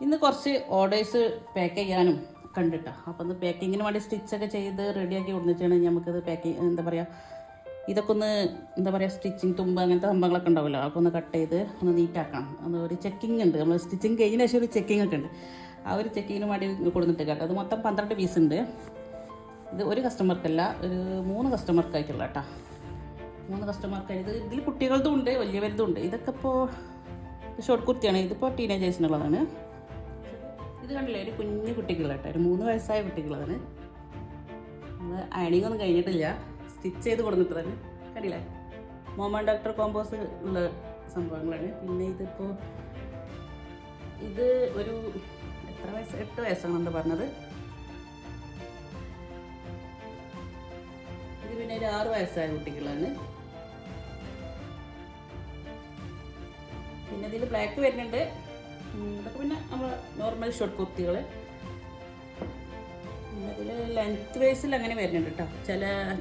ഇന്ന് കുറച്ച് orders pack ചെയ്യാനും കണ്ടിട്ടാ. അപ്പോൾ ഒന്ന് പാക്കിങ്ങിന് വേണ്ടി സ്റ്റിച്ചൊക്കെ ചെയ്ത് റെഡിയാക്കി കൊടുത്തിട്ടാണ് നമുക്കത് പാക്കിങ് എന്താ പറയുക, ഇതൊക്കെ ഒന്ന് എന്താ പറയുക സ്റ്റിച്ചിങ് തുമ്പ് അങ്ങനത്തെ സംഭവങ്ങളൊക്കെ ഉണ്ടാവുമല്ലോ. അപ്പോൾ ഒന്ന് കട്ട് ചെയ്ത് ഒന്ന് നീറ്റാക്കണം. ഒന്ന് ഒരു ചെക്കിങ് ഉണ്ട്, നമ്മൾ സ്റ്റിച്ചിങ് കഴിഞ്ഞ ശേഷം ഒരു ചെക്കിങ് ഒക്കെ ഉണ്ട്. ആ ഒരു ചെക്കിങ്ങിന് വേണ്ടി കൊടുത്തിട്ട് കേട്ടോ. അത് മൊത്തം 12 പീസ് ഉണ്ട്. ഇത് ഒരു കസ്റ്റമർക്കല്ല, ഒരു 3 കസ്റ്റമർക്കായിട്ടുള്ള കേട്ടോ. 3 കസ്റ്റമർക്കായിട്ട് ഇതിൽ കുട്ടികളതും ഉണ്ട്, വലിയവരതും ഉണ്ട്. ഇതൊക്കെ ഇപ്പോൾ ഷോർട്ട് കുർത്തിയാണ്. ഇതിപ്പോൾ ടീനേജേഴ്സിനുള്ളതാണ്. ഇത് കണ്ടില്ലേ, ഒരു കുഞ്ഞു കുട്ടികൾ കേട്ടോ, ഒരു 3 വയസ്സായ കുട്ടികളാണ്. നമ്മൾ അയണിങ് ഒന്നും കഴിഞ്ഞിട്ടില്ല, സ്റ്റിച്ച് ചെയ്ത് കൊടുത്തിട്ടാണ്. കണ്ടില്ലേ, മോമൻ ഡോക്ടർ കോമ്പോസ് ഉള്ള സംഭവങ്ങളാണ്. പിന്നെ ഇതിപ്പോൾ ഇത് ഒരു എത്ര വയസ്സ്, 8 വയസ്സാണ് എന്താ പറഞ്ഞത്. ഇത് പിന്നെ ഒരു 6 വയസ്സായ കുട്ടികളാണ്. പിന്നെ ഇതിൽ ബ്ലാക്ക് വരുന്നുണ്ട്. ഇതൊക്കെ പിന്നെ നമ്മൾ നോർമൽ ഷോർട്ട് കുർത്തികൾ. പിന്നെ ഇതിൽ ലെങ്ത്ത് വൈസിൽ അങ്ങനെ വരുന്നുണ്ട് കേട്ടോ.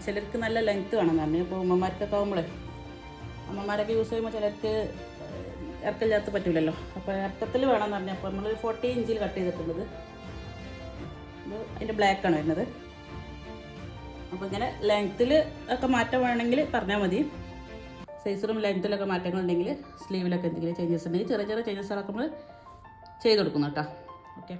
ചിലർക്ക് നല്ല ലെങ്ത്ത് വേണം പറഞ്ഞു. ഇപ്പോൾ അമ്മമാർക്കൊക്കെ ആകുമ്പോഴേ, അമ്മമാരൊക്കെ യൂസ് ചെയ്യുമ്പോൾ ചിലർക്ക് ഇറക്കമില്ലാത്ത പറ്റില്ലല്ലോ. അപ്പോൾ ഇറക്കത്തിൽ വേണമെന്ന് പറഞ്ഞാൽ അപ്പോൾ നമ്മൾ 40 ഇഞ്ചിൽ കട്ട് ചെയ്തിട്ടുള്ളത്. ഇത് അതിൻ്റെ ബ്ലാക്കാണ് വരുന്നത്. അപ്പോൾ ഇങ്ങനെ ലെങ്ത്തിൽ ഒക്കെ മാറ്റം വേണമെങ്കിൽ പറഞ്ഞാൽ മതി. സൈസിലും ലെങ്ത്തിലൊക്കെ മാറ്റങ്ങളുണ്ടെങ്കിൽ, സ്ലീവിലൊക്കെ എന്തെങ്കിലും ചേഞ്ചസ് ഉണ്ടെങ്കിൽ ചെറിയ ചെറിയ ചേഞ്ചസുകളൊക്കെ നമ്മൾ ചെയ്ത് കൊടുക്കുന്നു കേട്ടോ. ഓക്കെ.